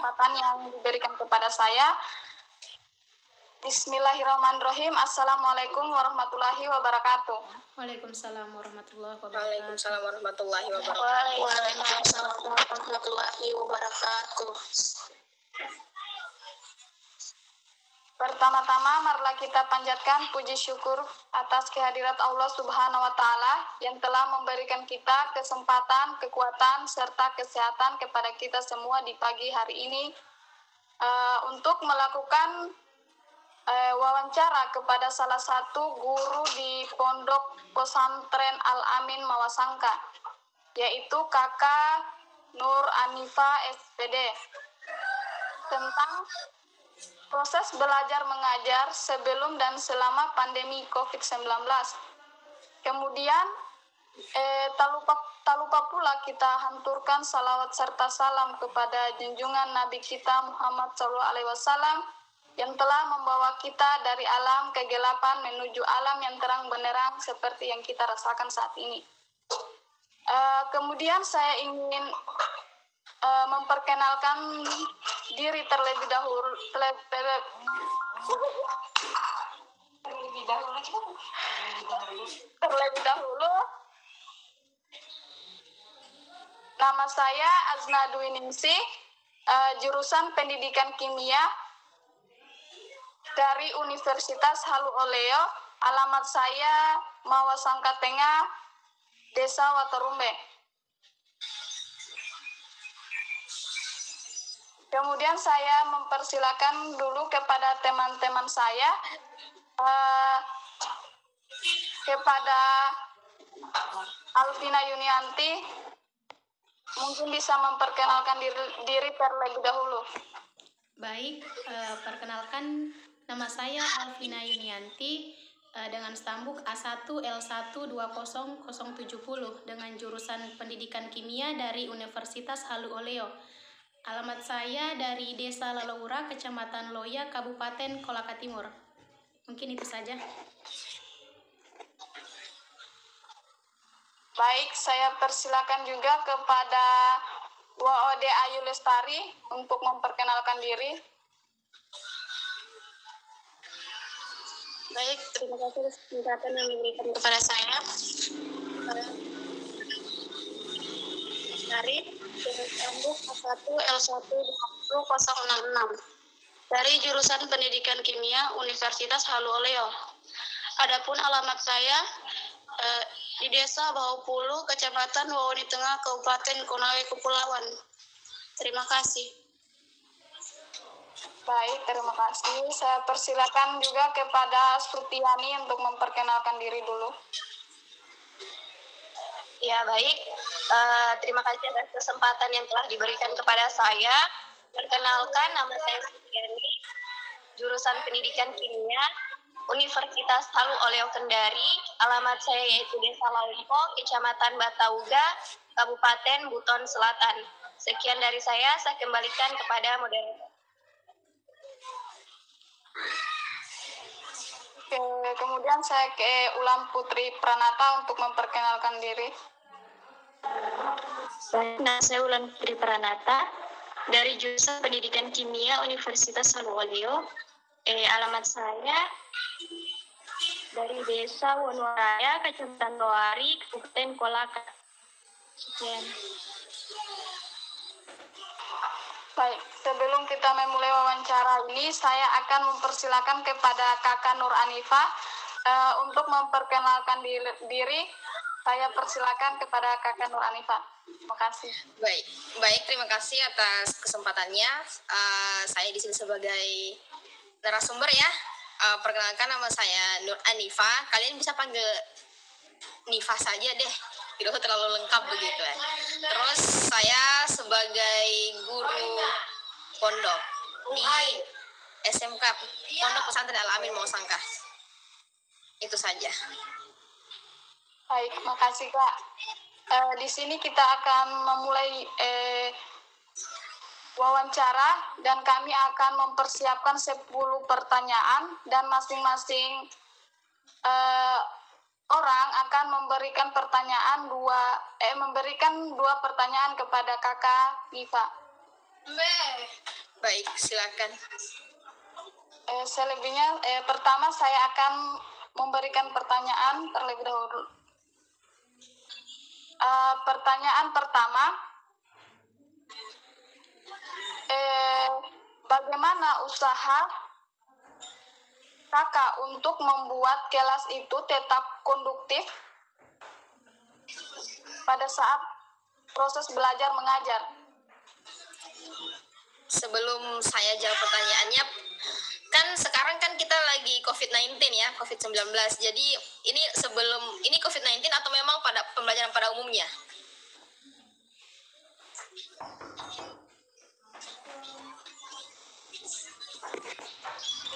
kesempatan yang diberikan kepada saya. Bismillahirrahmanirrahim. Assalamualaikum warahmatullahi wabarakatuh. Waalaikumsalam warahmatullahi wabarakatuh. Waalaikumsalam warahmatullahi wabarakatuh. Waalaikumsalam warahmatullahi wabarakatuh. Pertama-tama, marilah kita panjatkan puji syukur atas kehadirat Allah Subhanahu wa Ta'ala yang telah memberikan kita kesempatan, kekuatan, serta kesehatan kepada kita semua di pagi hari ini untuk melakukan wawancara kepada salah satu guru di Pondok Pesantren Al-Amin Mawasangka, yaitu Kakak Nur Anifa SPD, tentang proses belajar mengajar sebelum dan selama pandemi COVID-19. Kemudian tak lupa pula kita hanturkan salawat serta salam kepada junjungan Nabi kita Muhammad SAW yang telah membawa kita dari alam kegelapan menuju alam yang terang benderang seperti yang kita rasakan saat ini. Kemudian saya ingin memperkenalkan diri terlebih dahulu. Nama saya Azna Dwi Ningsih, jurusan Pendidikan Kimia dari Universitas Halu Oleo. Alamat saya Mawasangka Tengah, Desa Waterumbe. Kemudian saya mempersilakan dulu kepada teman-teman saya, kepada Alvina Yunianti, mungkin bisa memperkenalkan diri terlebih dahulu. Baik, perkenalkan nama saya Alvina Yunianti dengan stambuk A1L1200070 dengan jurusan Pendidikan Kimia dari Universitas Halu Oleo. Alamat saya dari Desa Lalaura, Kecamatan Loya, Kabupaten Kolaka Timur. Mungkin itu saja. Baik, saya persilakan juga kepada WOD Ayu Lestari untuk memperkenalkan diri. Baik, terima kasih atas kesempatan yang diberikan kepada saya. Dari stambuk A1L1200066 dari jurusan Pendidikan Kimia Universitas Halu Oleo. Adapun alamat saya di Desa Baupulu, Kecamatan Wawoni Tengah, Kabupaten Konawe, Kepulauan. Terima kasih. Baik, terima kasih. Saya persilakan juga kepada Sutiani untuk memperkenalkan diri dulu. Ya, baik. Terima kasih atas kesempatan yang telah diberikan kepada saya. Perkenalkan, nama saya Sutiani, jurusan Pendidikan Kimia Universitas Halu Oleo Kendari. Alamat saya yaitu Desa Laumpo, Kecamatan Batauga, Kabupaten Buton Selatan. Sekian dari saya kembalikan kepada moderator. Kemudian saya ke Ulam Putri Pranata untuk memperkenalkan diri. Nah, saya Ulan Putri Pranata dari jurusan Pendidikan Kimia Universitas Halu Oleo. Alamat saya dari Desa Wonoraya, Kecamatan Loari, Kabupaten Kolaka. Sekian. Baik, sebelum kita memulai wawancara ini, saya akan mempersilakan kepada Kakak Nur Anifa untuk memperkenalkan diri. Saya persilakan kepada Kakak Nur Anifa. Terima kasih. Baik, terima kasih atas kesempatannya. Saya di sini sebagai narasumber ya. Perkenalkan, nama saya Nur Anifa. Kalian bisa panggil Nifa saja deh. Tidak usah terlalu lengkap begitu ya. Terus saya sebagai guru pondok di SMK Pondok Pesantren Al-Amin Mawasangka. Itu saja. Baik, makasih Kak. Di sini kita akan memulai wawancara dan kami akan mempersiapkan 10 pertanyaan dan masing-masing orang akan memberikan dua pertanyaan kepada Kakak Nifa. Baik, silakan. Selebihnya, pertama saya akan memberikan pertanyaan terlebih dahulu. Pertanyaan pertama, bagaimana usaha kakak untuk membuat kelas itu tetap konduktif pada saat proses belajar mengajar? Sebelum saya jawab pertanyaannya, kan sekarang kan kita lagi COVID-19 ya, COVID-19. Jadi ini COVID-19 atau memang pada pembelajaran pada umumnya?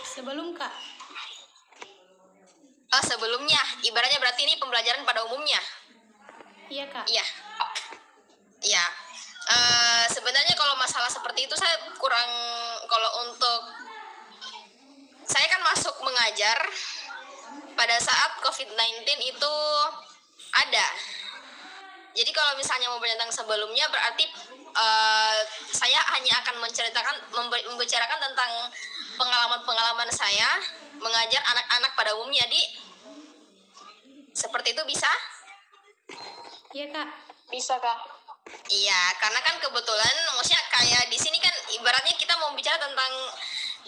Sebelum Kak. Oh, sebelumnya. Ibaratnya berarti ini pembelajaran pada umumnya. Iya Kak. Iya. Iya. Sebenarnya kalau masalah seperti itu saya kurang, kalau untuk saya kan masuk mengajar pada saat COVID-19 itu ada. Jadi kalau misalnya mau tentang sebelumnya berarti saya hanya akan membicarakan tentang pengalaman-pengalaman saya mengajar anak-anak pada umumnya. Di seperti itu bisa? Iya Kak. Bisa Kak? Iya, karena kan kebetulan maksudnya kayak di sini kan ibaratnya kita mau bicara tentang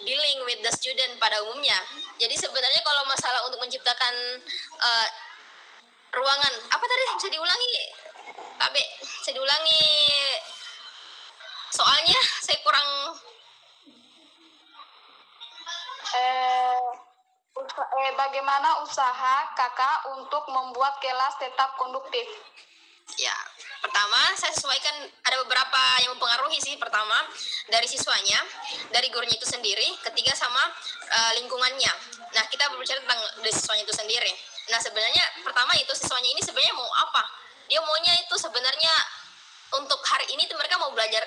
dealing with the student pada umumnya. Jadi sebenarnya kalau masalah untuk menciptakan ruangan, apa tadi bisa diulangi? Tabe, bisa diulangi soalnya saya kurang. Bagaimana usaha kakak untuk membuat kelas tetap konduktif? Ya, pertama saya sesuaikan, ada beberapa yang mempengaruhi sih. Pertama dari siswanya, dari gurunya itu sendiri, ketiga sama lingkungannya. Nah, kita berbicara tentang dari siswanya itu sendiri. Nah, sebenarnya pertama itu siswanya ini sebenarnya mau apa? Dia maunya itu sebenarnya untuk hari ini tuh mereka mau belajar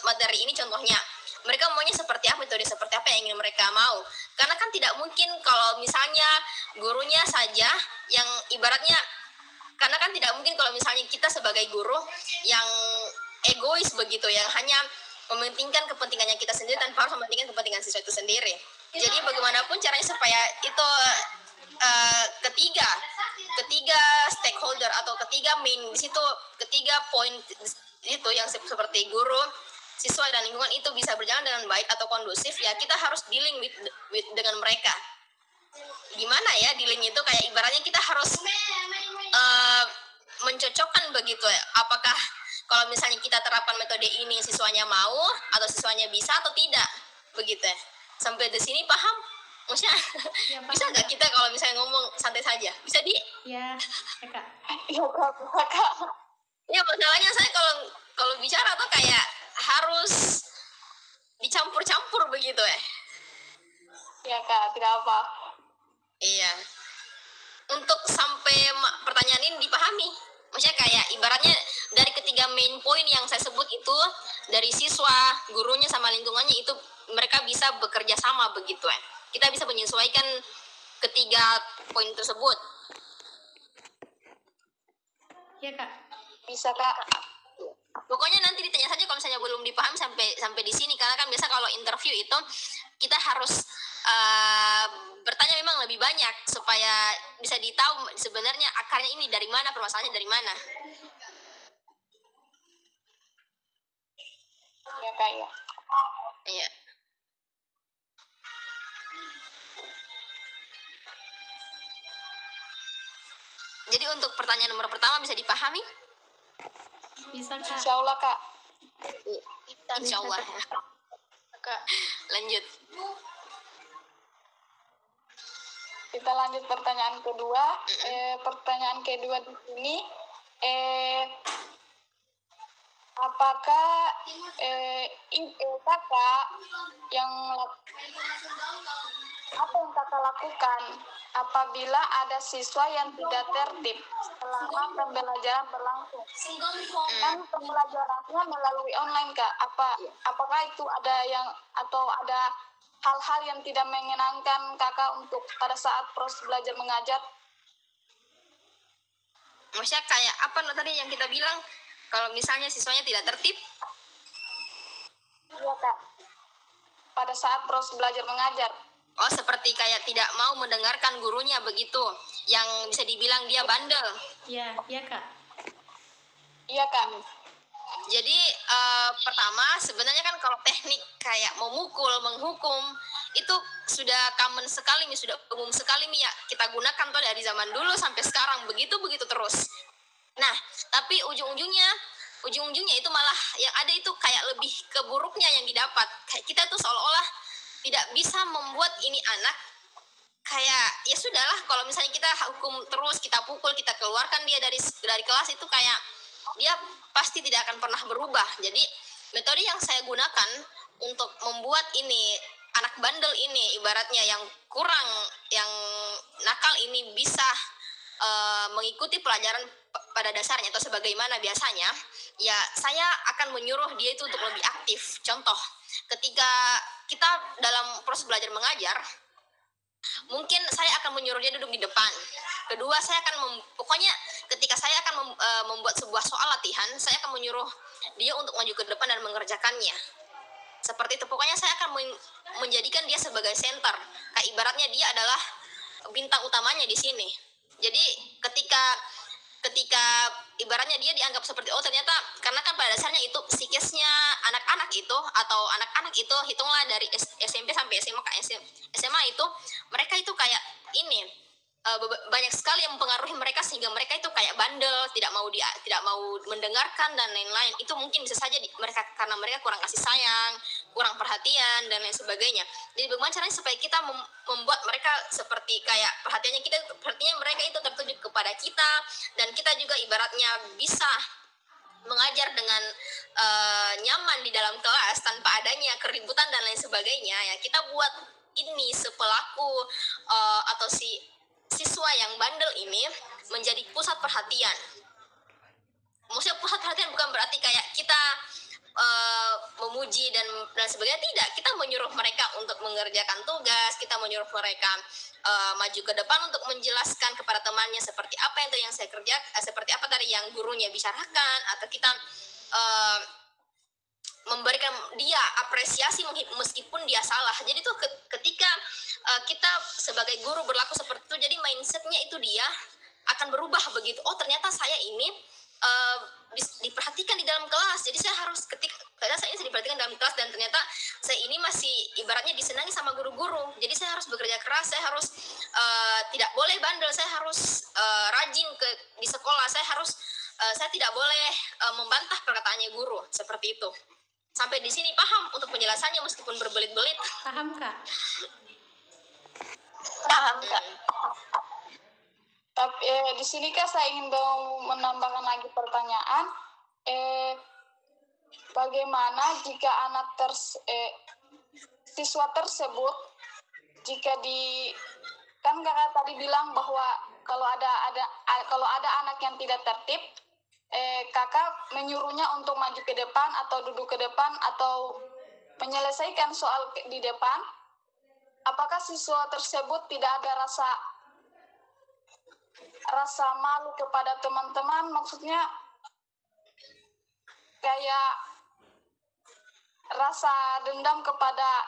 materi ini, contohnya mereka maunya seperti apa, metode seperti apa yang ingin mereka mau. Karena kan tidak mungkin kalau misalnya gurunya saja yang ibaratnya, karena kan tidak mungkin kalau misalnya kita sebagai guru yang egois begitu, yang hanya mementingkan kepentingannya kita sendiri tanpa harus mementingkan kepentingan siswa itu sendiri. Jadi bagaimanapun caranya supaya itu ketiga stakeholder atau ketiga main di situ, ketiga poin itu yang seperti guru, siswa dan lingkungan itu bisa berjalan dengan baik atau kondusif, ya kita harus dealing with dengan mereka. Gimana ya dealing itu, kayak ibaratnya kita harus mencocokkan begitu ya. Apakah kalau misalnya kita terapkan metode ini siswanya mau atau siswanya bisa atau tidak begitu ya. Sampai di sini paham? Maksudnya Ya, bisa nggak kita kalau misalnya ngomong santai saja? Bisa Ya, Kak. Iya Kak. Ya, masalahnya saya kalau bicara tuh kayak harus dicampur-campur begitu ya. Iya Kak, tidak apa. Iya. Untuk sampai pertanyaan ini dipahami. Maksudnya kayak ibaratnya dari ketiga main point yang saya sebut itu, dari siswa, gurunya sama lingkungannya itu mereka bisa bekerja sama begitu ya. Kita bisa menyesuaikan ketiga poin tersebut. Iya Kak. Bisa Kak. Pokoknya nanti ditanya saja kalau misalnya belum dipaham sampai di sini, karena kan biasa kalau interview itu kita harus bertanya memang lebih banyak supaya bisa ditahu sebenarnya akarnya ini dari mana, permasalahannya dari mana. Ya Kak ya. Iya. Jadi untuk pertanyaan nomor pertama bisa dipahami? Bisa Kak. Insya Allah Kak. Insya Allah. Kak. Lanjut. Kita lanjut pertanyaan kedua. Pertanyaan kedua di sini, apakah kakak apa yang kakak lakukan apabila ada siswa yang tidak tertib selama pembelajaran berlangsung? Kan pembelajarannya melalui online Kak. Apakah itu ada hal-hal yang tidak menyenangkan kakak untuk pada saat proses belajar mengajar? Maksudnya kayak apa tadi yang kita bilang, kalau misalnya siswanya tidak tertib? Iya Kak. pada saat proses belajar mengajar. Oh, seperti kayak tidak mau mendengarkan gurunya begitu, yang bisa dibilang dia bandel. Iya, iya Kak. Iya Kak. Jadi pertama sebenarnya kan kalau teknik kayak memukul, menghukum itu sudah common sekali nih, sudah umum sekali nih ya kita gunakan tuh dari zaman dulu sampai sekarang begitu terus. Nah, tapi ujung-ujungnya itu malah yang ada itu kayak lebih ke buruknya yang didapat. Kayak kita tuh seolah-olah tidak bisa membuat ini anak kayak ya sudahlah, kalau misalnya kita hukum terus, kita pukul, kita keluarkan dia dari kelas, itu kayak dia pasti tidak akan pernah berubah. Jadi metode yang saya gunakan untuk membuat ini anak bandel ini, ibaratnya yang kurang, yang nakal ini bisa mengikuti pelajaran pada dasarnya atau sebagaimana biasanya, ya saya akan menyuruh dia itu untuk lebih aktif. Contoh, ketika kita dalam proses belajar mengajar, mungkin saya akan menyuruh dia duduk di depan. Kedua, saya akan pokoknya ketika saya akan membuat sebuah soal latihan, saya akan menyuruh dia untuk maju ke depan dan mengerjakannya. Seperti itu. Pokoknya saya akan menjadikan dia sebagai center. Kayak ibaratnya dia adalah bintang utamanya di sini. Jadi ketika ibaratnya dia dianggap seperti, oh ternyata, karena kan pada dasarnya itu psikisnya anak-anak itu, atau anak-anak itu hitunglah dari SMP sampai SMA itu, mereka itu kayak ini banyak sekali yang mempengaruhi mereka sehingga mereka itu kayak bandel, tidak mau mendengarkan dan lain-lain. Itu mungkin bisa saja mereka karena mereka kurang kasih sayang, kurang perhatian dan lain sebagainya. Jadi bagaimana caranya supaya kita membuat mereka seperti kayak perhatiannya mereka itu tertuju kepada kita, dan kita juga ibaratnya bisa mengajar dengan nyaman di dalam kelas tanpa adanya keributan dan lain sebagainya. Ya kita buat ini sepelaku atau si siswa yang bandel ini menjadi pusat perhatian. Maksudnya pusat perhatian bukan berarti kayak kita memuji dan sebagainya, tidak. Kita menyuruh mereka untuk mengerjakan tugas, kita menyuruh mereka maju ke depan untuk menjelaskan kepada temannya seperti apa yang saya kerjakan, seperti apa tadi yang gurunya bicarakan, atau kita memberikan dia apresiasi meskipun dia salah. Jadi tuh ketika kita sebagai guru berlaku seperti itu, jadi mindsetnya itu dia akan berubah begitu. Oh ternyata saya ini diperhatikan di dalam kelas, jadi saya harus karena saya ini diperhatikan dalam kelas, dan ternyata saya ini masih ibaratnya disenangi sama guru-guru. Jadi saya harus bekerja keras, saya harus tidak boleh bandel, saya harus rajin di sekolah, saya tidak boleh membantah perkataannya guru, seperti itu. Sampai di sini paham untuk penjelasannya meskipun berbelit-belit? Paham Kak? Paham Kak. Tapi di sini Kak saya ingin menambahkan lagi pertanyaan. Bagaimana jika siswa tersebut kan Kakak tadi bilang bahwa kalau ada anak yang tidak tertib, Kakak menyuruhnya untuk maju ke depan atau duduk ke depan atau menyelesaikan soal di depan. Apakah siswa tersebut tidak ada rasa malu kepada teman-teman? Maksudnya kayak rasa dendam kepada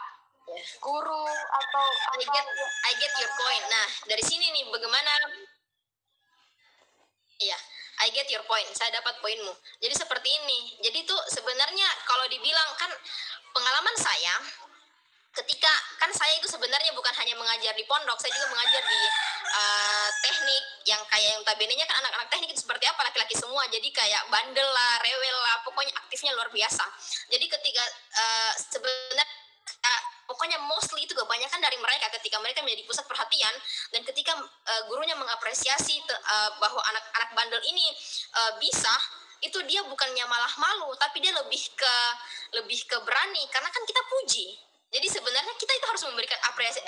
guru atau I get your point. Nah, dari sini nih bagaimana? Iya, I get your point. Saya dapat poinmu. Jadi seperti ini. Jadi tuh sebenarnya kalau dibilang kan pengalaman saya, ketika kan saya itu sebenarnya bukan hanya mengajar di pondok, saya juga mengajar di teknik yang kayak yang tabenenya kan anak-anak teknik itu seperti apa, laki-laki semua, jadi kayak bandel lah, rewel lah, pokoknya aktifnya luar biasa. Jadi ketika sebenarnya pokoknya mostly itu kebanyakan dari mereka ketika mereka menjadi pusat perhatian, dan ketika gurunya mengapresiasi bahwa anak-anak bandel ini bisa, itu dia bukannya malah malu, tapi dia lebih ke berani karena kan kita puji. Jadi sebenarnya kita itu harus memberikan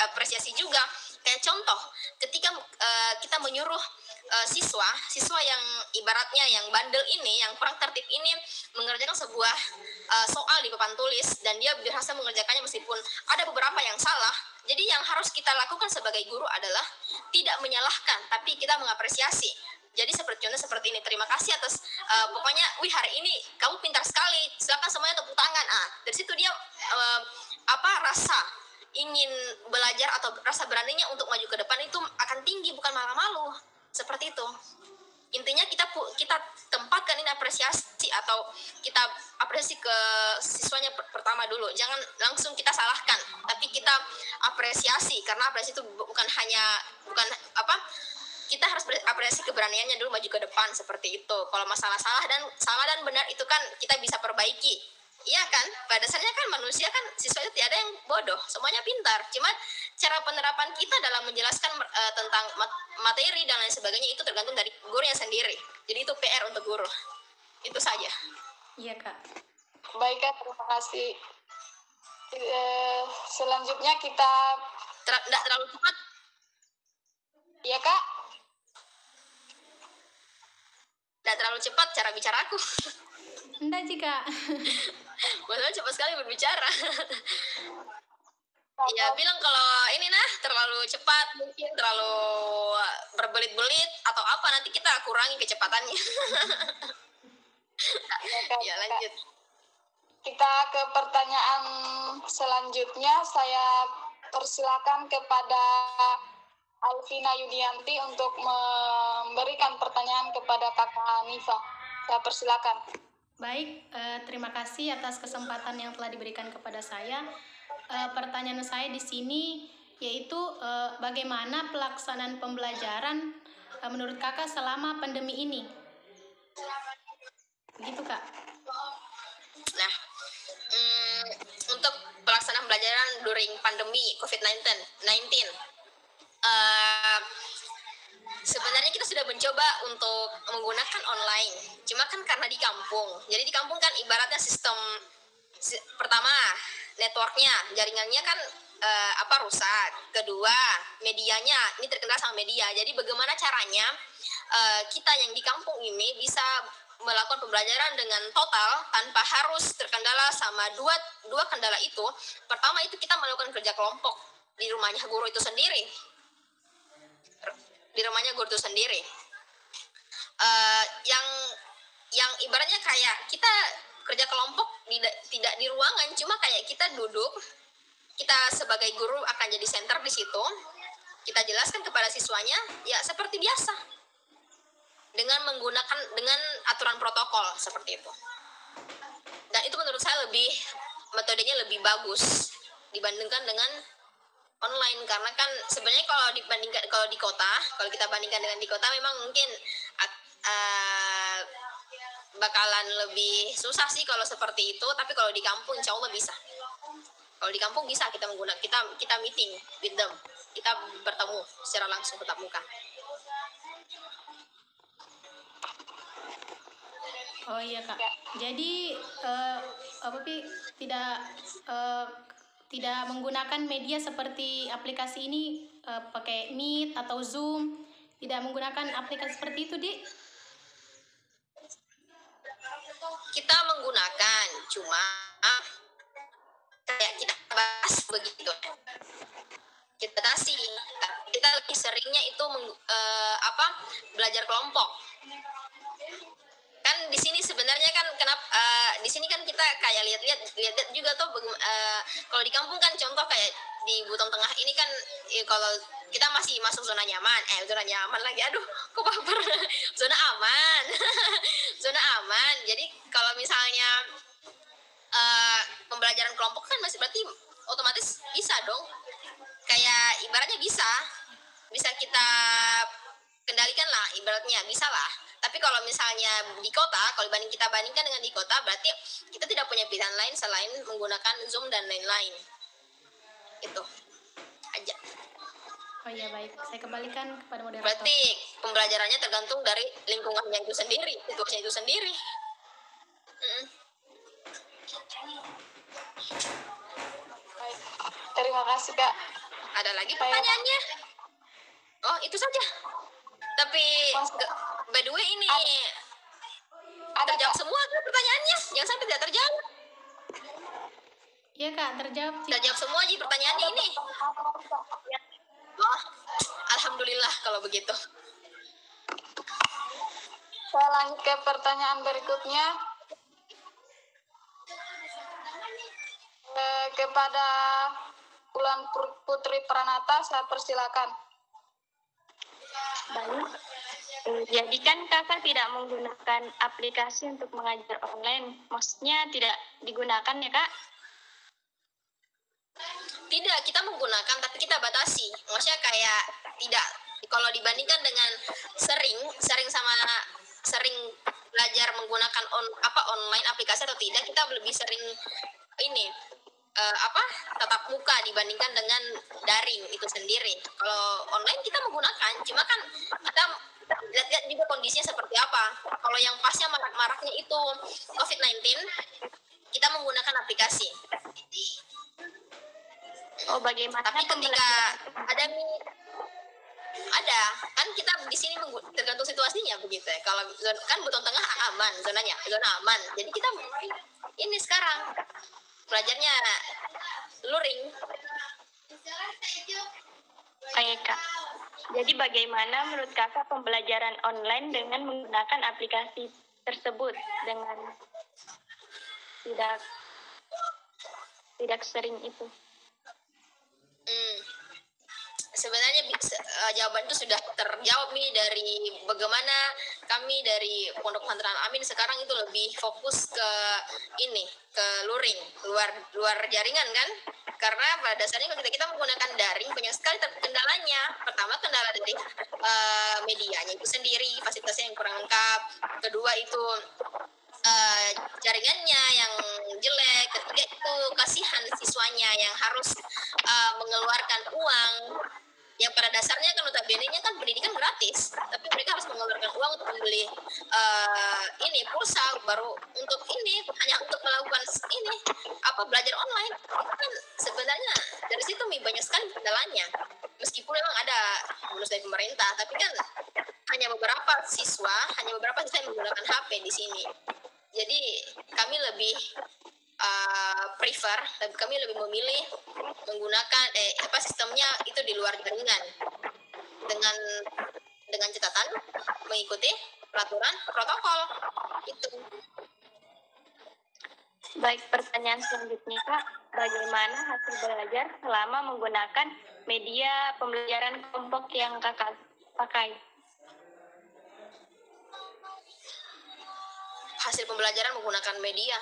apresiasi juga. Kayak contoh, ketika kita menyuruh siswa yang ibaratnya yang bandel ini, yang kurang tertib ini mengerjakan sebuah soal di papan tulis, dan dia berhasil mengerjakannya meskipun ada beberapa yang salah. Jadi yang harus kita lakukan sebagai guru adalah tidak menyalahkan, tapi kita mengapresiasi. Jadi contohnya seperti ini, terima kasih atas pokoknya, hari ini kamu pintar sekali, silakan semuanya tepuk tangan. Dari situ dia rasa ingin belajar atau rasa beraninya untuk maju ke depan itu akan tinggi, bukan malah malu. Seperti itu. Intinya kita tempatkan ini apresiasi, atau kita apresiasi ke siswanya pertama dulu. Jangan langsung kita salahkan, tapi kita apresiasi, karena apresiasi itu bukan kita harus apresiasi keberaniannya dulu maju ke depan, seperti itu. Kalau masalah salah dan benar itu kan kita bisa perbaiki. Iya kan? Pada dasarnya kan manusia kan, siswa itu tiada yang bodoh, semuanya pintar. Cuman cara penerapan kita dalam menjelaskan tentang materi dan lain sebagainya itu tergantung dari gurunya sendiri. Jadi itu PR untuk guru. Itu saja. Iya, Kak. Baik, Kak, terima kasih. Selanjutnya kita... Tidak terlalu cepat. Iya, Kak? Tidak terlalu cepat cara bicaraku. Enggak sih, Kak. Maksudnya cepat sekali berbicara. Ya bilang kalau ini terlalu cepat, mungkin terlalu berbelit-belit atau apa, nanti kita kurangi kecepatannya. Ya lanjut. Kita ke pertanyaan selanjutnya. Saya persilakan kepada Alvina Yudianti untuk memberikan pertanyaan kepada Kakak Hanifa. Saya persilakan. Baik, terima kasih atas kesempatan yang telah diberikan kepada saya. Pertanyaan saya di sini yaitu bagaimana pelaksanaan pembelajaran menurut Kakak selama pandemi ini? Begitu, Kak. Nah, untuk pelaksanaan pembelajaran during pandemi COVID-19, sebenarnya kita sudah mencoba untuk menggunakan online. Cuma kan karena di kampung. Jadi di kampung kan ibaratnya pertama networknya, jaringannya kan rusak. Kedua, medianya ini terkendala sama media. Jadi bagaimana caranya kita yang di kampung ini bisa melakukan pembelajaran dengan total tanpa harus terkendala sama dua kendala itu. Pertama itu kita melakukan kerja kelompok di rumahnya guru itu sendiri. Yang ibaratnya kayak kita kerja kelompok tidak di ruangan, cuma kayak kita duduk, kita sebagai guru akan jadi center di situ, kita jelaskan kepada siswanya ya seperti biasa dengan aturan protokol seperti itu. Dan itu menurut saya metodenya lebih bagus dibandingkan dengan online, karena kan sebenarnya kalau kita bandingkan dengan di kota memang mungkin bakalan lebih susah sih kalau seperti itu, tapi kalau di kampung insya Allah bisa. Kalau di kampung bisa kita meeting with them, kita bertemu secara langsung tatap muka. Oh iya, Kak. Jadi tidak menggunakan media seperti aplikasi ini, pakai Meet atau Zoom, tidak menggunakan aplikasi seperti itu, Dik? Kita menggunakan, cuma kayak kita bahas begitu. Kita lebih seringnya itu belajar kelompok. Kan di sini sebenarnya kan di sini kan kita kayak lihat juga tuh kalau di kampung kan contoh kayak di Butong Tengah ini kan kalau kita masih masuk zona nyaman lagi, aduh kok baper. Zona aman. Zona aman. Jadi kalau misalnya pembelajaran kelompok kan masih berarti otomatis bisa dong, kayak ibaratnya bisa kita kendalikan lah, ibaratnya bisa lah. Tapi kalau misalnya di kota, kalau kita bandingkan dengan di kota, berarti kita tidak punya pilihan lain selain menggunakan Zoom dan lain-lain. Itu aja. Oh iya, baik. Saya kembalikan kepada moderator. Berarti pembelajarannya tergantung dari lingkungannya itu sendiri, situasinya itu sendiri. Baik. Terima kasih, Kak. Ada lagi pertanyaannya? Oh, itu saja. Tapi by the way ini terjawab semua kan pertanyaannya? Yang sampai tidak terjawab. Iya, Kak, terjawab. Terjawab semua aja pertanyaannya ini. Oh, alhamdulillah kalau begitu. Saya lanjut ke pertanyaan berikutnya. Kepada Bulan Putri Pranata, saya persilakan. Baik. Jadi kan kakak tidak menggunakan aplikasi untuk mengajar online. Maksudnya tidak digunakan ya kak? Tidak, kita menggunakan tapi kita batasi. Maksudnya kayak tidak, kalau dibandingkan dengan sering belajar menggunakan online aplikasi atau tidak, kita lebih sering ini tatap muka dibandingkan dengan daring itu sendiri. Kalau online kita menggunakan, cuma kan kita lihat juga kondisinya seperti apa. Kalau yang pasnya marak-maraknya itu COVID-19, kita menggunakan aplikasi. Oh, bagaimana? Tapi ketika ada kan kita di sini tergantung situasinya begitu ya. Kalau kan Buton Tengah aman, zona aman. Jadi kita ini sekarang belajarnya luring. Oke kak. Jadi bagaimana menurut kakak pembelajaran online dengan menggunakan aplikasi tersebut dengan tidak sering itu? Sebenarnya jawaban itu sudah terjawab nih dari bagaimana kami dari Pondok Pesantren Amin sekarang itu lebih fokus ke luring, luar jaringan kan, karena pada dasarnya kalau kita menggunakan daring banyak sekali kendalanya. Pertama, kendala dari medianya itu sendiri, fasilitasnya yang kurang lengkap. Kedua itu jaringannya yang jelek. Ketiga itu kasihan siswanya yang harus mengeluarkan uang yang pada dasarnya kan notabene-nya kan pendidikan gratis, tapi mereka harus mengeluarkan uang untuk membeli pulsa baru untuk hanya untuk melakukan belajar online. Itu kan sebenarnya dari situ banyak sekali kendalanya. Meskipun memang ada bonus dari pemerintah, tapi kan hanya beberapa siswa yang menggunakan HP di sini. Jadi kami lebih kami lebih memilih menggunakan sistemnya itu di luar jaringan dengan catatan mengikuti peraturan protokol itu. Baik, pertanyaan selanjutnya kak, bagaimana hasil belajar selama menggunakan media pembelajaran kelompok yang kakak pakai? Hasil pembelajaran menggunakan media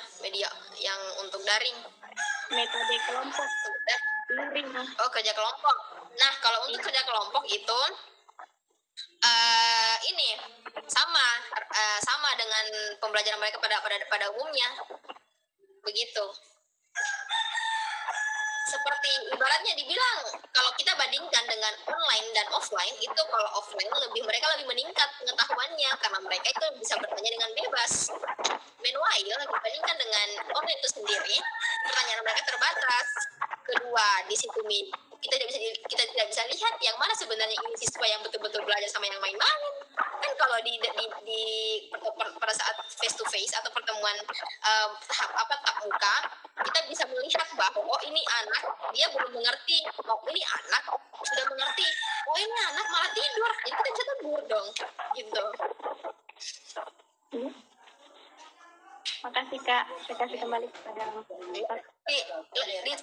yang untuk daring. Metode kelompok. Oh, kerja kelompok. Nah, kalau untuk kerja kelompok itu sama dengan pembelajaran mereka pada umumnya. Begitu. Seperti ibaratnya dibilang, kalau kita bandingkan dengan online dan offline, itu kalau offline mereka lebih meningkat pengetahuannya karena mereka itu bisa bertanya dengan bebas. Meanwhile, dibandingkan dengan online itu sendiri, pertanyaan mereka terbatas. Kedua, di situ kita tidak bisa lihat yang mana sebenarnya ini siswa yang betul-betul belajar sama yang main-main. Kan kalau pada saat face to face atau pertemuan tatap muka, kita bisa melihat bahwa ini anak dia belum mengerti, ini anak sudah mengerti, ini anak malah tidur. Jadi kita bisa tegur dong, gitu. Makasih kak, saya kasih kembali kepada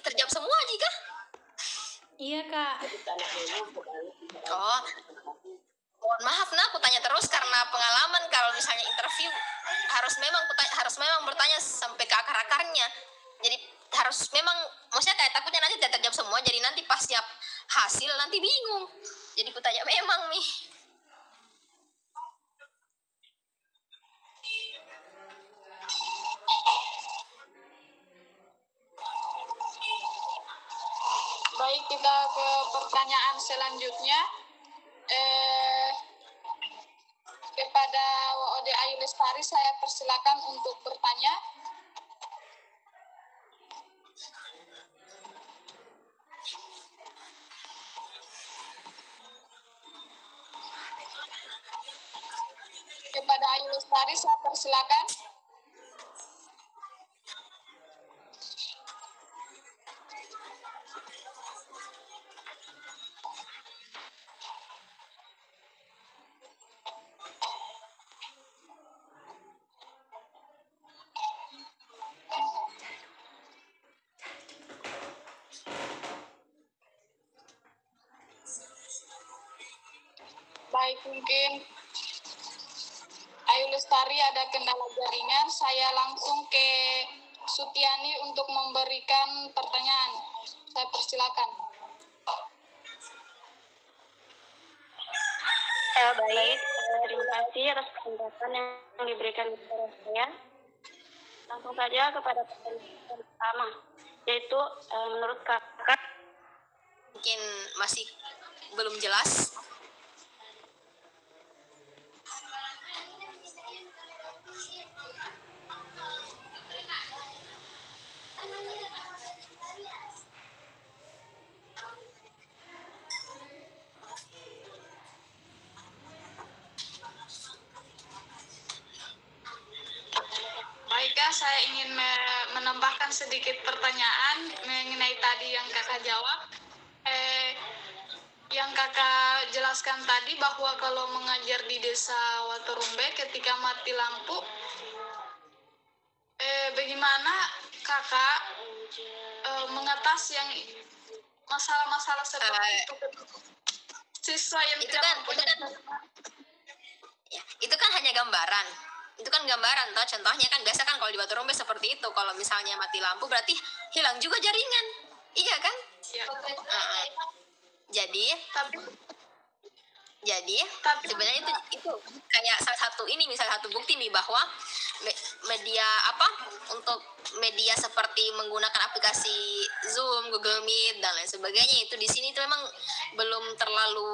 terjawab semua jika? Iya kak. Oh, mohon maaf aku tanya terus karena pengalaman kalau misalnya interview harus memang bertanya sampai ke akar-akarnya. Jadi harus memang, maksudnya kayak takutnya nanti tidak terjawab semua, jadi nanti pas siap hasil nanti bingung. Jadi ku tanya memang nih. Baik, kita ke pertanyaan selanjutnya. Kepada WOD Ayu Lestari, saya persilakan untuk bertanya. Kepada Ayu Lestari, saya persilakan. mungkin Ayu Lestari ada kendala jaringan. Saya langsung ke Sutiani untuk memberikan pertanyaan. Saya persilakan. Baik, terima kasih atas kesempatan yang diberikan kepada saya. Langsung saja kepada pertanyaan pertama, yaitu menurut kakak Mungkin masih belum jelas. Baiklah, saya ingin menambahkan sedikit pertanyaan mengenai tadi yang kakak jawab. Yang kakak jelaskan tadi bahwa kalau mengajar di desa Waterumbe ketika mati lampu, bagaimana kakak mengatasi yang masalah-masalah seperti itu? Siswa yang Itu tidak kan mempunyai itu kan hanya gambaran. Itu kan gambaran toh. Contohnya kan biasa kan kalau di Waterumbe seperti itu. Kalau misalnya mati lampu berarti hilang juga jaringan. Iya kan? ya, Jadi tapi sebenarnya itu kayak salah satu ini, misalnya satu bukti nih bahwa media untuk media seperti menggunakan aplikasi Zoom, Google Meet dan lain sebagainya, itu di sini itu memang belum terlalu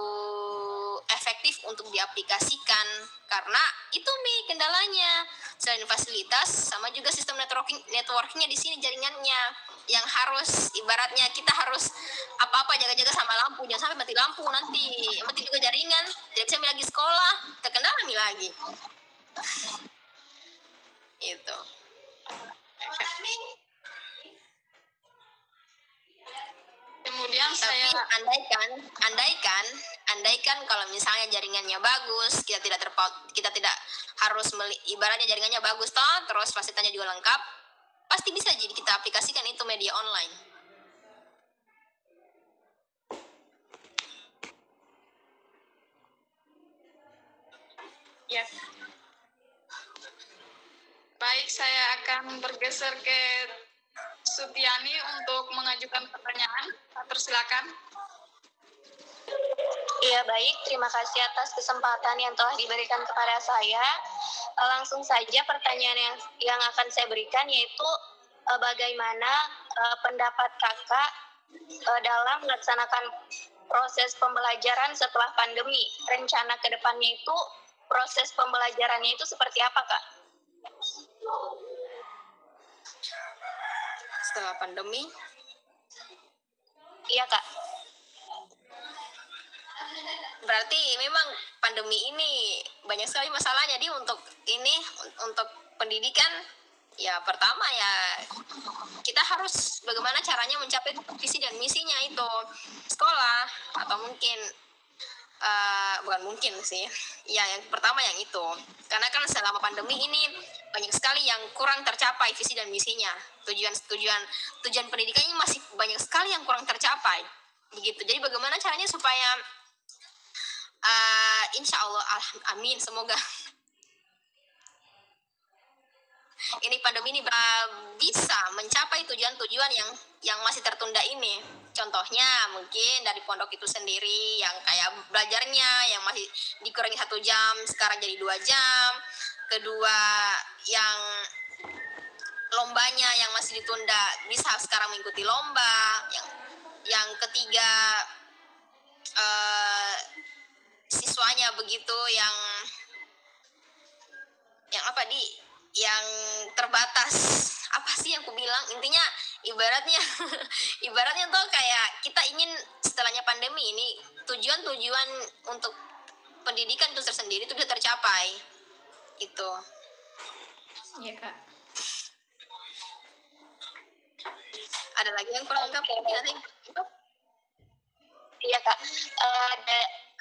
efektif untuk diaplikasikan karena itu nih kendalanya. Selain fasilitas, sama juga sistem networkingnya di sini, jaringannya yang harus ibaratnya kita harus apa-apa jaga-jaga sama lampu, jangan sampai mati lampu nanti mati juga jaringan, tidak bisa lagi sekolah, terkendala lagi itu. kemudian Tapi saya andaikan kalau misalnya jaringannya bagus, kita tidak harus ibaratnya jaringannya bagus toh, terus fasilitasnya juga lengkap, pasti bisa jadi kita aplikasikan itu media online. ya. Baik, saya akan bergeser ke Sutiani untuk mengajukan pertanyaan. Persilakan. Iya baik, terima kasih atas kesempatan yang telah diberikan kepada saya. Langsung saja pertanyaan yang akan saya berikan yaitu bagaimana pendapat kakak dalam melaksanakan proses pembelajaran setelah pandemi. Rencana ke depannya itu proses pembelajarannya itu seperti apa, Kak? Setelah pandemi? Iya, Kak. Berarti memang pandemi ini banyak sekali masalahnya. Jadi untuk pendidikan, ya pertama ya kita harus bagaimana caranya mencapai visi dan misinya itu sekolah, atau mungkin bukan mungkin sih ya, yang pertama yang itu, karena kan selama pandemi ini banyak sekali yang kurang tercapai visi dan misinya, tujuan pendidikannya masih banyak sekali yang kurang tercapai begitu. Jadi bagaimana caranya supaya insya Allah, amin, semoga ini pandemi ini bisa mencapai tujuan-tujuan yang masih tertunda ini. Contohnya mungkin dari pondok itu sendiri yang kayak belajarnya yang masih dikurangi 1 jam sekarang jadi 2 jam. Kedua, yang lombanya yang masih ditunda bisa sekarang mengikuti lomba. Yang ketiga, siswanya begitu yang yang terbatas. Apa sih yang aku bilang, intinya ibaratnya tuh kayak kita ingin setelahnya pandemi ini tujuan untuk pendidikan itu tersendiri itu bisa tercapai itu. Iya, Kak. Ada lagi yang kurang lengkap? Iya, Kak.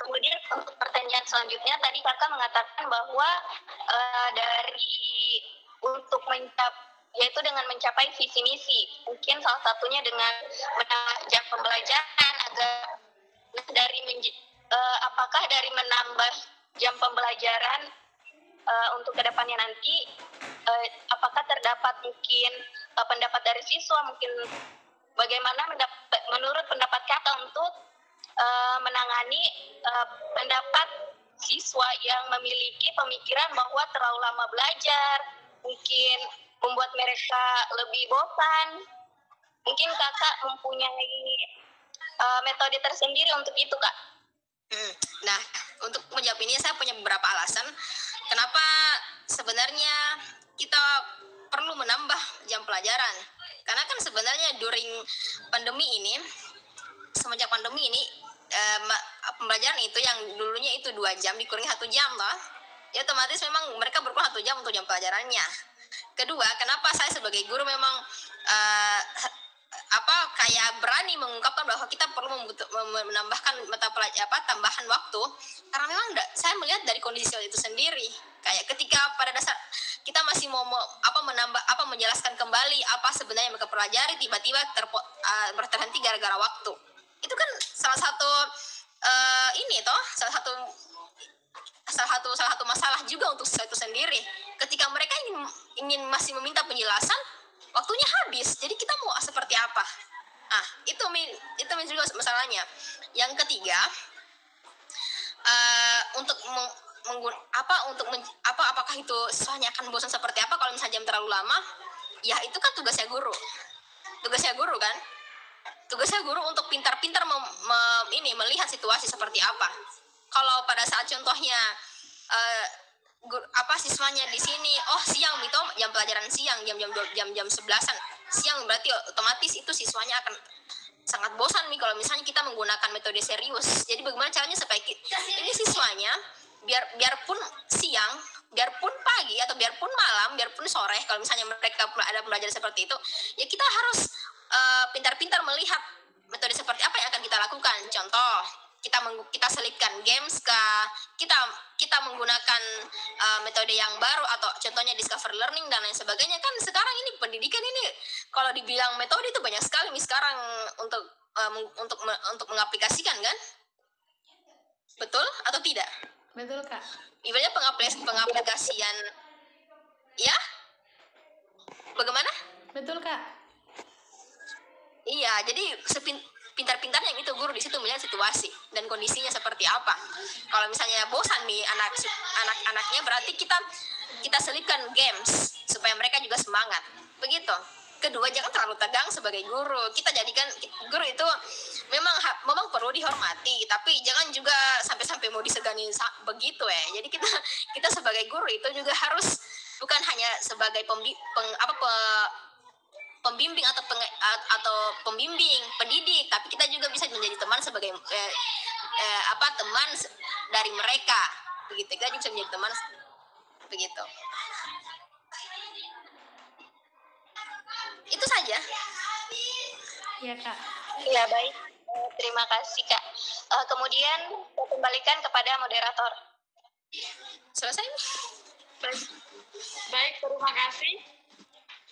Kemudian untuk pertanyaan selanjutnya tadi kakak mengatakan bahwa untuk dengan mencapai visi misi, mungkin salah satunya dengan menambah jam pembelajaran apakah dari menambah jam pembelajaran untuk kedepannya nanti, apakah terdapat mungkin pendapat dari siswa, mungkin bagaimana menurut pendapat kakak untuk menangani pendapat siswa yang memiliki pemikiran bahwa terlalu lama belajar, mungkin membuat mereka lebih bosan. Mungkin kakak mempunyai metode tersendiri untuk itu, Kak. Nah, untuk menjawab ini saya punya beberapa alasan kenapa sebenarnya kita perlu menambah jam pelajaran. Karena kan sebenarnya during pandemi ini, semenjak pandemi ini, pembelajaran itu yang dulunya itu 2 jam dikurangi 1 jam loh. Ya otomatis memang mereka berkurang 1 jam untuk jam pelajarannya. Kedua, kenapa saya sebagai guru memang kayak berani mengungkapkan bahwa kita perlu menambahkan tambahan waktu, karena memang saya melihat dari kondisi itu sendiri, kayak ketika pada dasar kita masih mau menjelaskan kembali apa sebenarnya yang mereka pelajari, tiba-tiba berhenti gara-gara waktu. Itu kan salah satu salah satu masalah juga untuk siswa itu sendiri. Ketika mereka ingin masih meminta penjelasan, waktunya habis. Jadi kita mau seperti apa? Itu juga masalahnya. Yang ketiga, apakah itu siswanya akan bosan seperti apa kalau misalnya jam terlalu lama? Ya itu kan tugasnya guru. Tugasnya guru kan? Tugasnya guru untuk pintar-pintar melihat situasi seperti apa. Kalau pada saat contohnya siswanya di sini, siang itu jam pelajaran siang, jam 11-an siang, berarti otomatis itu siswanya akan sangat bosan nih kalau misalnya kita menggunakan metode serius. Jadi bagaimana caranya supaya ini siswanya biarpun siang, biarpun pagi, atau biarpun malam, biarpun sore, kalau misalnya mereka ada pembelajaran seperti itu, ya kita harus pintar-pintar melihat metode seperti apa yang akan kita lakukan. Contoh, kita selipkan games kita menggunakan metode yang baru, atau contohnya discover learning dan lain sebagainya. Kan sekarang ini pendidikan ini kalau dibilang metode itu banyak sekali nih sekarang untuk mengaplikasikan kan? Betul atau tidak? Betul, Kak. Ibaratnya pengaplikasian, ya? Bagaimana? Betul, Kak. Iya, jadi pintar-pintarnya itu guru di situ melihat situasi dan kondisinya seperti apa. Kalau misalnya bosan nih anak-anaknya, berarti kita selipkan games supaya mereka juga semangat. Begitu. Kedua, jangan terlalu tegang sebagai guru. Kita jadikan guru itu memang perlu dihormati, tapi jangan juga sampai mau disegani begitu ya. Jadi kita sebagai guru itu juga harus bukan hanya sebagai pembimbing atau pembimbing, pendidik, tapi kita juga bisa menjadi teman sebagai teman dari mereka. Begitu, kita juga bisa menjadi teman begitu. Itu saja. Iya, Kak. Ya, baik. Terima kasih, Kak. Kemudian saya kembalikan kepada moderator. Selesai? Baik, terima kasih.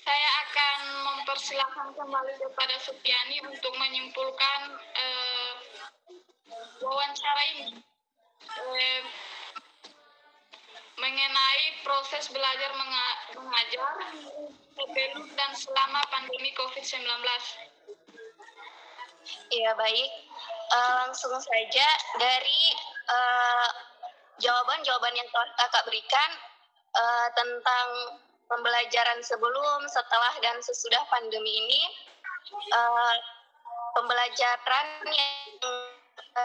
Saya akan mempersilahkan kembali kepada Supiani untuk menyimpulkan wawancara ini mengenai proses belajar mengajar sebelum dan selama pandemi COVID-19. Iya, baik. Langsung saja dari jawaban-jawaban yang telah kakak berikan tentang pembelajaran sebelum, setelah, dan sesudah pandemi ini, pembelajaran yang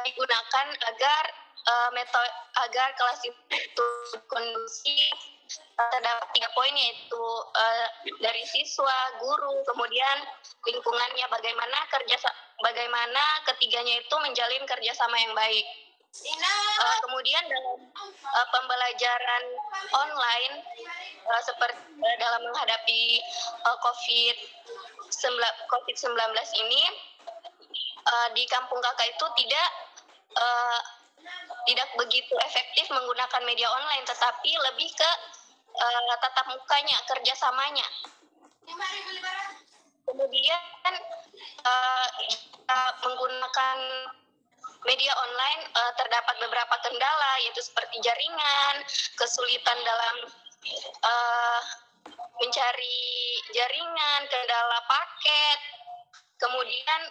digunakan agar kelas itu kondusif. Terdapat 3 poin, yaitu dari siswa, guru, kemudian lingkungannya, bagaimana ketiganya itu menjalin kerjasama yang baik. Kemudian dalam pembelajaran online seperti dalam menghadapi COVID-19 ini, di kampung kakak itu tidak begitu efektif menggunakan media online, tetapi lebih ke tatap mukanya, kerjasamanya. Kemudian kita menggunakan media online terdapat beberapa kendala, yaitu seperti jaringan, kesulitan dalam mencari jaringan, kendala paket, kemudian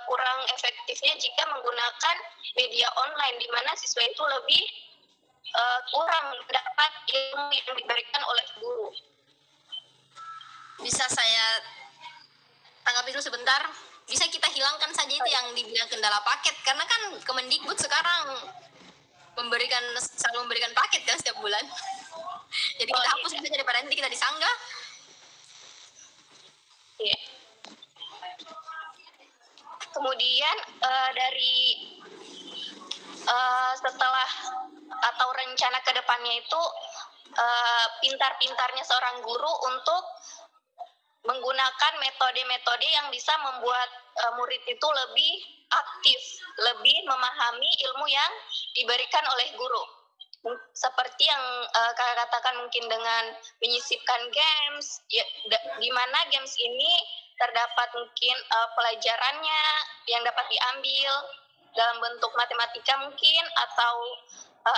kurang efektifnya jika menggunakan media online, di mana siswa itu lebih kurang mendapat ilmu yang diberikan oleh guru. Bisa saya tanggapi dulu sebentar? Bisa kita hilangkan saja itu yang dibilang kendala paket, karena kan Kemendikbud sekarang selalu memberikan paket kan setiap bulan. Jadi kita hapus saja daripada nanti kita disanggah. Yeah. Kemudian dari setelah atau rencana kedepannya itu pintar-pintarnya seorang guru untuk menggunakan metode-metode yang bisa membuat murid itu lebih aktif, lebih memahami ilmu yang diberikan oleh guru. Seperti yang kakak katakan, mungkin dengan menyisipkan games, ya, di mana games ini terdapat mungkin pelajarannya yang dapat diambil dalam bentuk matematika mungkin, atau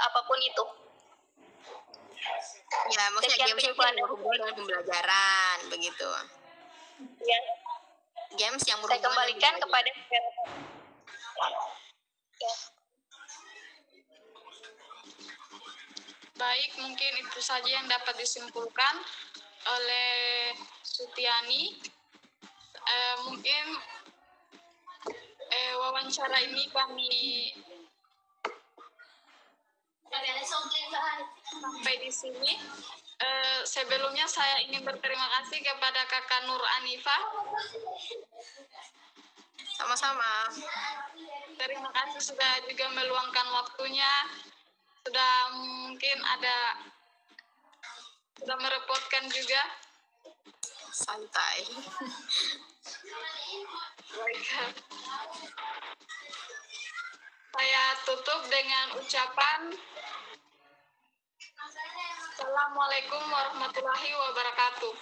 apapun itu. Ya, maksudnya games yang berhubungan dengan pembelajaran, begitu. Ya. Games yang saya kembalikan kepada ya. Baik, mungkin itu saja yang dapat disimpulkan oleh Sutiani. Mungkin wawancara ini kami sampai di sini. Sebelumnya saya ingin berterima kasih kepada Kakak Nur Anifa. Sama-sama. Terima kasih sudah juga meluangkan waktunya. Sudah mungkin sudah merepotkan juga. Santai. Baik. Saya tutup dengan ucapan Assalamualaikum warahmatullahi wabarakatuh.